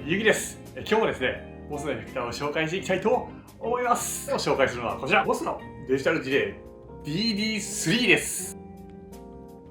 ゆきです。今日もですね、ボスのエフェクターを紹介していきたいと思います。今日紹介するのはこちら、ボスのデジタル事例 DD3 です。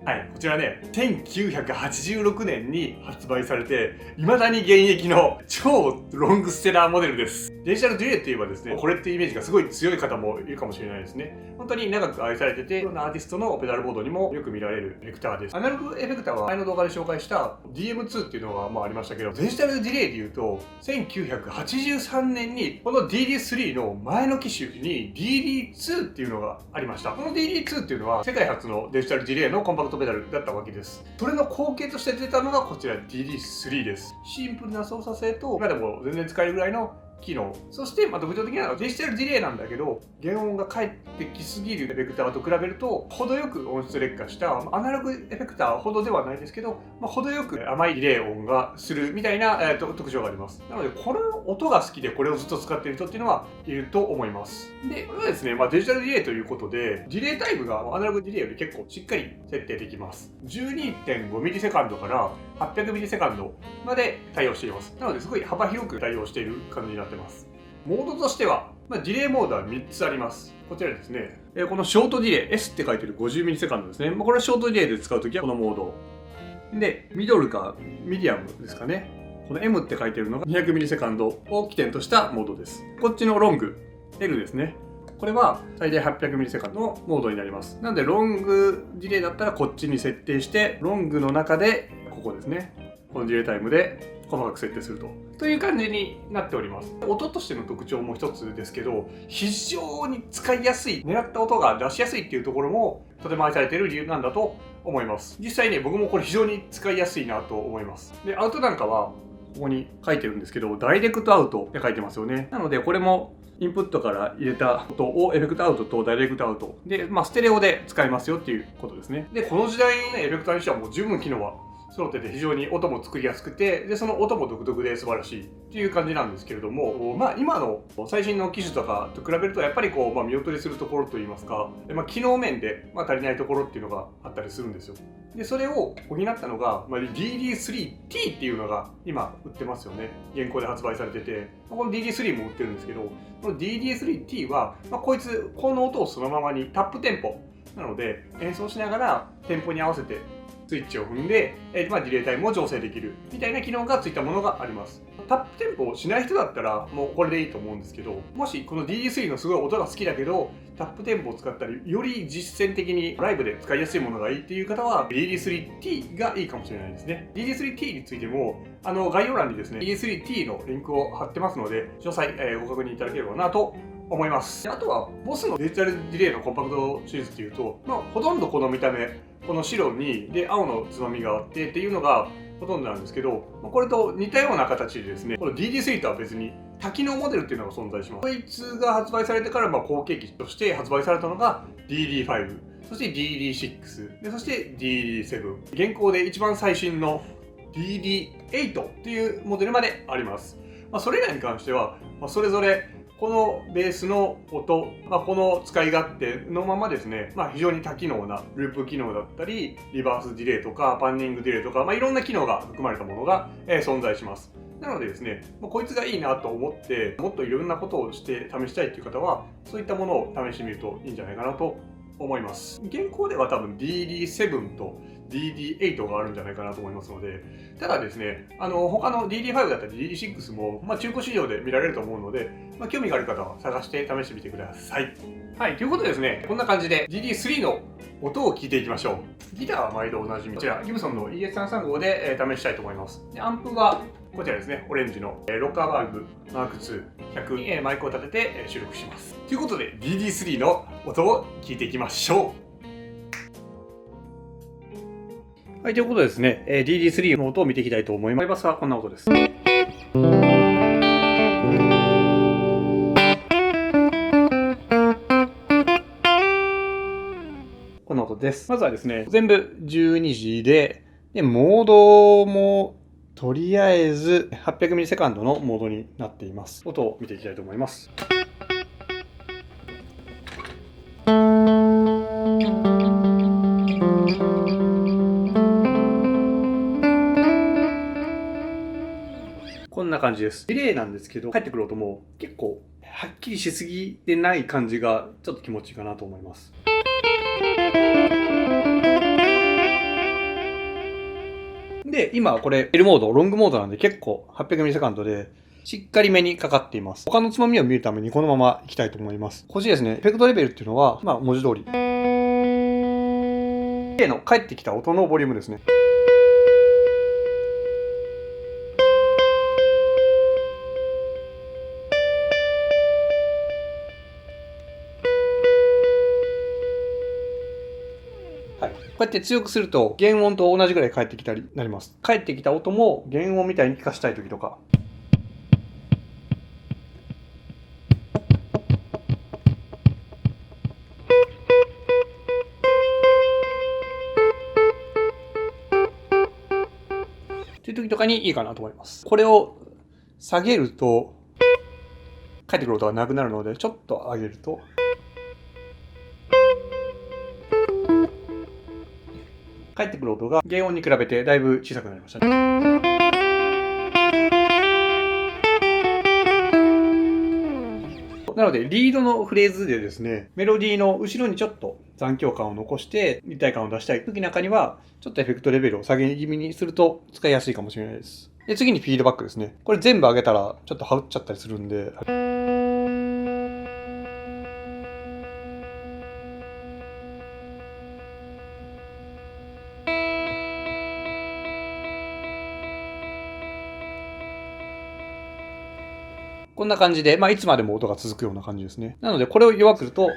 はい、こちらね、1986年に発売されて、未だに現役の超ロングセラーモデルです。デジタルディレイといえばですね、これっていうイメージがすごい強い方もいるかもしれないですね。本当に長く愛されてて、いろんなアーティストのペダルボードにもよく見られるエフェクターです。アナログエフェクターは前の動画で紹介した DM2 っていうのがありましたけど、デジタルディレイでいうと、1983年にこの DD3 の前の機種に DD2 っていうのがありました。この DD2 っていうのは世界初のデジタルディレイのコンパクトペダルだったわけです。それの後継として出たのがこちら DD3 です。シンプルな操作性と今でも全然使えるぐらいの機能、そして特徴的なのはデジタルディレイなんだけど、原音が返ってきすぎるエフェクターと比べると程よく音質劣化したアナログエフェクターほどではないですけど、程よく甘いディレイ音がするみたいな、特徴があります。なのでこの音が好きでこれをずっと使っている人っていうのはいると思います。でこれはですね、デジタルディレイということでディレイタイムがアナログディレイより結構しっかり設定できます。 12.5 ミリセカンドから800ミリセカンドまで対応しています。なのですごい幅広く対応している感じになってます。モードとしては、ディレイモードは3つあります。こちらですね、このショートディレイ S って書いてる50ミリセカンドですね。これはショートディレイで使うときはこのモードで、ミドルかミディアムですかね。この M って書いてるのが200ミリセカンドを起点としたモードです。こっちのロング L ですね。これは最大800ミリセカンドのモードになります。なのでロングディレイだったらこっちに設定して、ロングの中でここですね、このディレイタイムで細かく設定するという感じになっております。音としての特徴も一つですけど、非常に使いやすい、狙った音が出しやすいっていうところもとても愛されている理由なんだと思います。実際ね、僕もこれ非常に使いやすいなと思います。で、アウトなんかはここに書いてるんですけど、ダイレクトアウトって書いてますよね。なのでこれもインプットから入れた音をエフェクトアウトとダイレクトアウトで、ステレオで使えますよっていうことですね。で、この時代の、エフェクターにしてはもう十分機能は揃ってて、非常に音も作りやすくて、でその音も独特で素晴らしいっていう感じなんですけれども、今の最新の機種とかと比べるとやっぱり見劣りするところといいますか、機能面で足りないところっていうのがあったりするんですよ。でそれを補ったのが、DD3T っていうのが今売ってますよね。現行で発売されてて、この DD3 も売ってるんですけど、この DD3T は、この音をそのままにタップテンポなので、演奏しながらテンポに合わせてスイッチを踏んで、ディレイタイムを調整できるみたいな機能がついたものがあります。タップテンポをしない人だったらもうこれでいいと思うんですけど、もしこの DD3 のすごい音が好きだけどタップテンポを使ったり、より実践的にライブで使いやすいものがいいっていう方は DD3T がいいかもしれないですね。 DD3T についても概要欄にですね DD3T のリンクを貼ってますので、詳細、ご確認いただければなと思います。あとはボスのデジタルディレイのコンパクトシリーズっていうと、ほとんどこの見た目、この白にで青のつまみがあってっていうのがほとんどなんですけど、これと似たような形でですね、この DD3 とは別に多機能モデルっていうのが存在します。こいつが発売されてから後継機として発売されたのが DD5、そして DD6 で、そして DD7、現行で一番最新の DD8 っていうモデルまであります。それらに関してはそれぞれこのベースの音、この使い勝手のままですね、非常に多機能なループ機能だったり、リバースディレイとかパンニングディレイとか、いろんな機能が含まれたものが、存在します。なのでですね、こいつがいいなと思って、もっといろんなことをして試したいという方は、そういったものを試してみるといいんじゃないかなと思います。現行では多分 DD7 と DD8 があるんじゃないかなと思いますので、ただですね、他の DD5 だったり DD6 も、中古市場で見られると思うので、興味がある方は探して試してみてください。はい、ということでですね、こんな感じで DD3 の音を聞いていきましょう。ギターは毎度おなじみ、こちらギブソンの ES335 で試したいと思います。でアンプはこちらですね、オレンジのロッカーバーグマーク2 100にマイクを立てて収録します。ということで DD3 の音を聞いていきましょう。はい、ということでですね、DD3 の音を見ていきたいと思います。バイパスはこんな音です。こんな音です。まずはですね、全部12時で、モードもとりあえず800ミリセカンドのモードになっています。音を見ていきたいと思います。こんな感じです。ディレイなんですけど、帰ってくる音も結構はっきりしすぎてない感じがちょっと気持ちいいかなと思います。で、今これ L モード、ロングモードなんで結構800ミリセカンドでしっかりめにかかっています。他のつまみを見るためにこのままいきたいと思います。こっちですね、エフェクトレベルっていうのは、文字通り。A の返ってきた音のボリュームですね。こうやって強くすると原音と同じぐらい返ってきたりなります。返ってきた音も原音みたいに聞かしたい時とか。という時とかにいいかなと思います。これを下げると返ってくる音がなくなるので、ちょっと上げると返ってくる音が原音に比べてだいぶ小さくなりましたね。なのでリードのフレーズでですね、メロディーの後ろにちょっと残響感を残して立体感を出したい時なんかにはちょっとエフェクトレベルを下げ気味にすると使いやすいかもしれないです。で、次にフィードバックですね。これ全部上げたらちょっと羽打っちゃったりするんで、こんな感じで、いつまでも音が続くような感じですね。なので、これを弱くすると、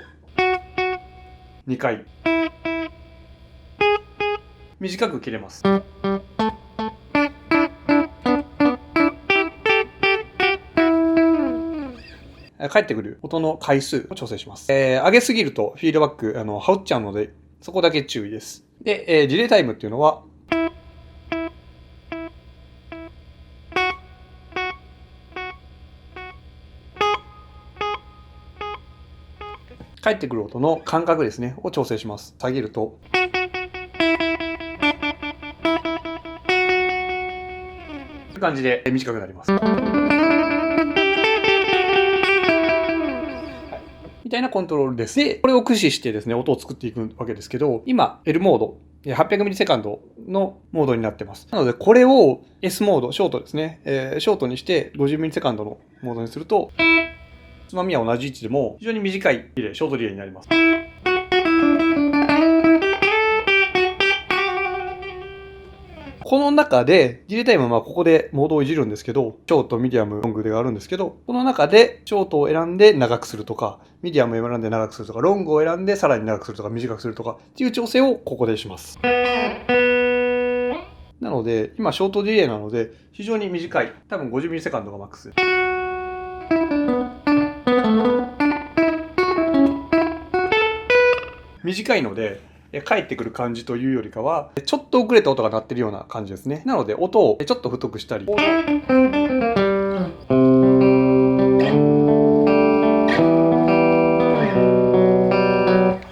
2回。短く切れます。返ってくる音の回数を調整します。上げすぎるとフィードバック、羽打っちゃうので、そこだけ注意です。で、ディレイタイムっていうのは、返ってくる音の間隔ですね、を調整します。下げると。こういう感じで短くなります。みたいなコントロールです。で、これを駆使してですね、音を作っていくわけですけど、今、L モード、800ミリセカンドのモードになってます。なので、これを S モード、ショートですね、ショートにして50ミリセカンドのモードにすると、つまみは同じ位置でも非常に短いリレー、ショートリレーになります。この中で、ディレイタイムはここでモードをいじるんですけど、ショート、ミディアム、ロングであるんですけど、この中でショートを選んで長くするとか、ミディアムを選んで長くするとか、ロングを選んでさらに長くするとか、短くするとかっていう調整をここでします。なので、今ショートディレイなので、非常に短い。多分50ミリセカンドがマックス。短いので、返ってくる感じというよりかは、ちょっと遅れた音が鳴ってるような感じですね。なので、音をちょっと太くしたり。こん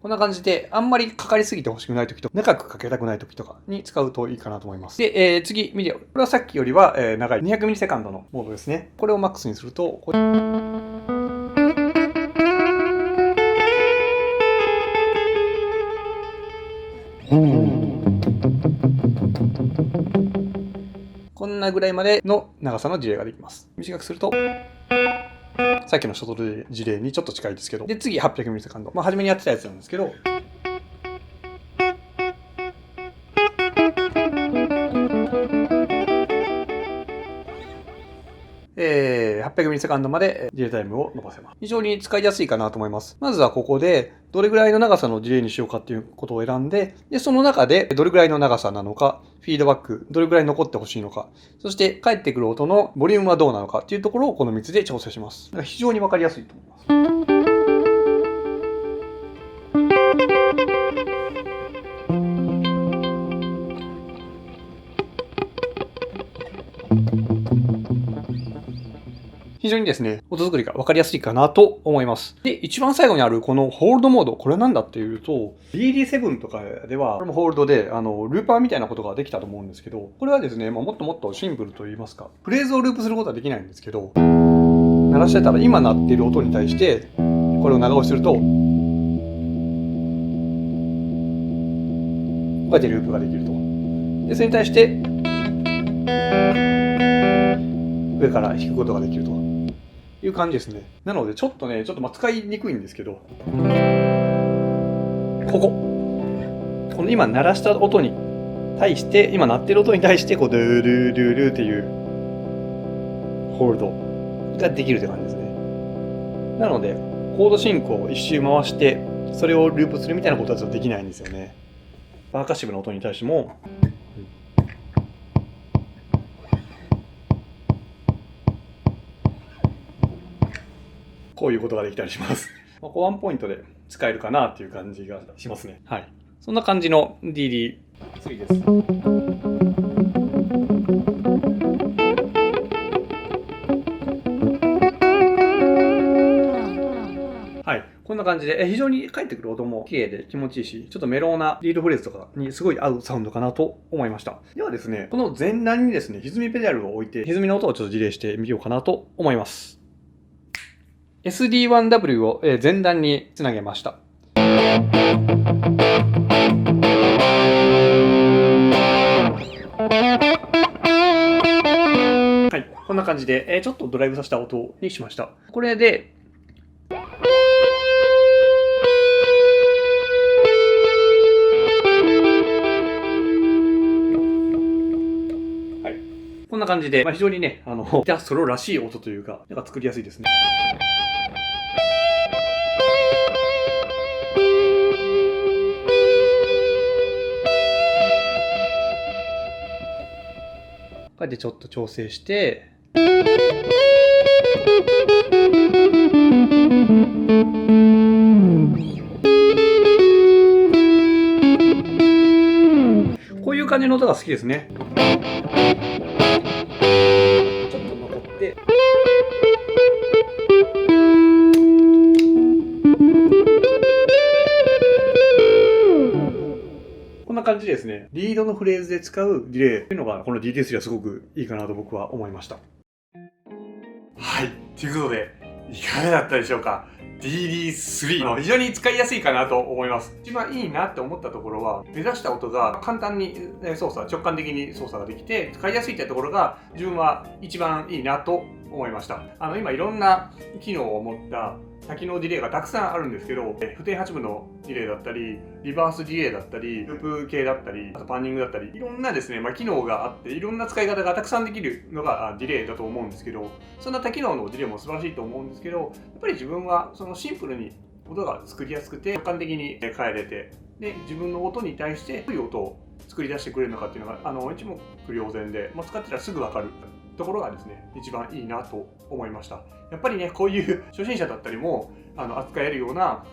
な感じで、あんまりかかりすぎてほしくない時と、長くかけたくない時とかに使うといいかなと思います。で、次、ミディアム。これはさっきよりは、長い200ミリセカンドのモードですね。これをマックスにすると、こんなぐらいまでの長さのディレイができます。短くすると、さっきのショートディレイにちょっと近いですけど、で、次800ミリセカンド。初めにやってたやつなんですけど、800ミリセカンドまでディレイタイムを伸ばせます。非常に使いやすいかなと思います。まずはここでどれぐらいの長さのディレイにしようかっていうことを選んで、その中でどれぐらいの長さなのか、フィードバック、どれぐらい残ってほしいのか、そして返ってくる音のボリュームはどうなのかっていうところをこの3つで調整します。だから非常にわかりやすいと思います。非非常にですね、音作りが分かりやすいかなと思います。で、一番最後にあるこのホールドモード、これなんだっていうと、DD7 とかでは、これもホールドで、ルーパーみたいなことができたと思うんですけど、これはですね、もっともっとシンプルと言いますか、フレーズをループすることはできないんですけど、鳴らしてたら今鳴っている音に対して、これを長押しすると、こうやってループができると。で、それに対して、上から弾くことができるという感じですね。なのでちょっと使いにくいんですけど、この今鳴らした音に対して、今鳴ってる音に対して、こうドゥルルルっていうホールドができるって感じですね。なのでコード進行を一周回してそれをループするみたいなことはちょっとできないんですよね。パーカッシブな音に対しても、こういうことができたりします。ワンポイントで使えるかなっていう感じがしますね。はい。そんな感じの DD3 です。はい。こんな感じで、非常に返ってくる音も綺麗で気持ちいいし、ちょっとメローなリードフレーズとかにすごい合うサウンドかなと思いました。ではですね、この前段にですね、歪みペダルを置いて、歪みの音をちょっとリレーしてみようかなと思います。SD1W を前段につなげました。はい、こんな感じで、ちょっとドライブさせた音にしました。これで、こんな感じで、非常にね、ギターソロらしい音というか、作りやすいですね。こうやってちょっと調整して、こういう感じの音が好きですね。ちょっと残って、こんな感じでですね、リードのフレーズで使うディレイというのがこの DD3 はすごくいいかなと僕は思いました。はい、ということでいかがだったでしょうか。DD3 非常に使いやすいかなと思います。一番いいなって思ったところは、目指した音が簡単に直感的に操作ができて使いやすいってところが自分は一番いいなと思いました。今いろんな機能を持った多機能ディレイがたくさんあるんですけど、不定8分のディレイだったり、リバースディレイだったり、ループ系だったり、あとパンニングだったり、いろんなですね、機能があって、いろんな使い方がたくさんできるのがディレイだと思うんですけど、そんな多機能のディレイも素晴らしいと思うんですけど、やっぱり自分はそのシンプルに音が作りやすくて、直感的に変えれて、で、自分の音に対してどういう音を作り出してくれるのかっていうのが、一目瞭然で、使ってたらすぐわかるところがですね、一番いいなと思いました。やっぱりね、こういう初心者だったりも扱えるような、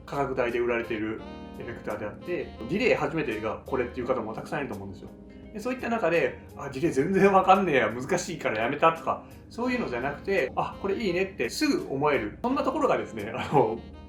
価格帯で売られているエフェクターであって、ディレイ初めてがこれっていう方もたくさんいると思うんですよ。でそういった中で、ディレイ全然わかんねえや、難しいからやめたとか、そういうのじゃなくて、これいいねってすぐ思える。そんなところがですね、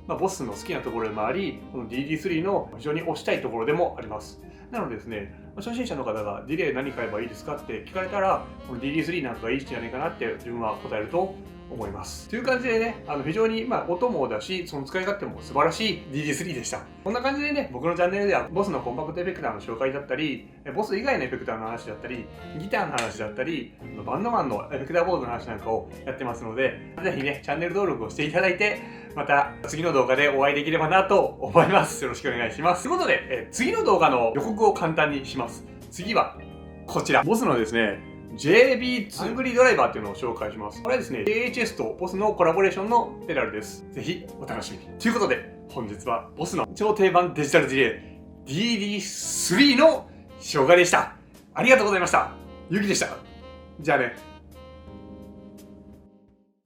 ボスの好きなところでもあり、この DD3 の非常に推したいところでもあります。なのでですね、初心者の方がディレイ何買えばいいですかって聞かれたら、この DD3 なんかがいいんじゃないかなって自分は答えると思います。という感じでね、非常に音もだし、その使い勝手も素晴らしい DD3 でした。こんな感じでね、僕のチャンネルではボスのコンパクトエフェクターの紹介だったり、ボス以外のエフェクターの話だったり、ギターの話だったり、バンドマンのエフェクターボードの話なんかをやってますので、ぜひね、チャンネル登録をしていただいて、また次の動画でお会いできればなと思います。よろしくお願いします。ということで、次の動画の予告を簡単にします。次はこちら、ボスのですね、JB ハングリードライバーっていうのを紹介します。これはですね、AHS とボスのコラボレーションのペダルです。ぜひお楽しみに。ということで、本日はボスの超定番デジタルディレイ DD3 の紹介でした。ありがとうございました。ゆきでした。じゃあね。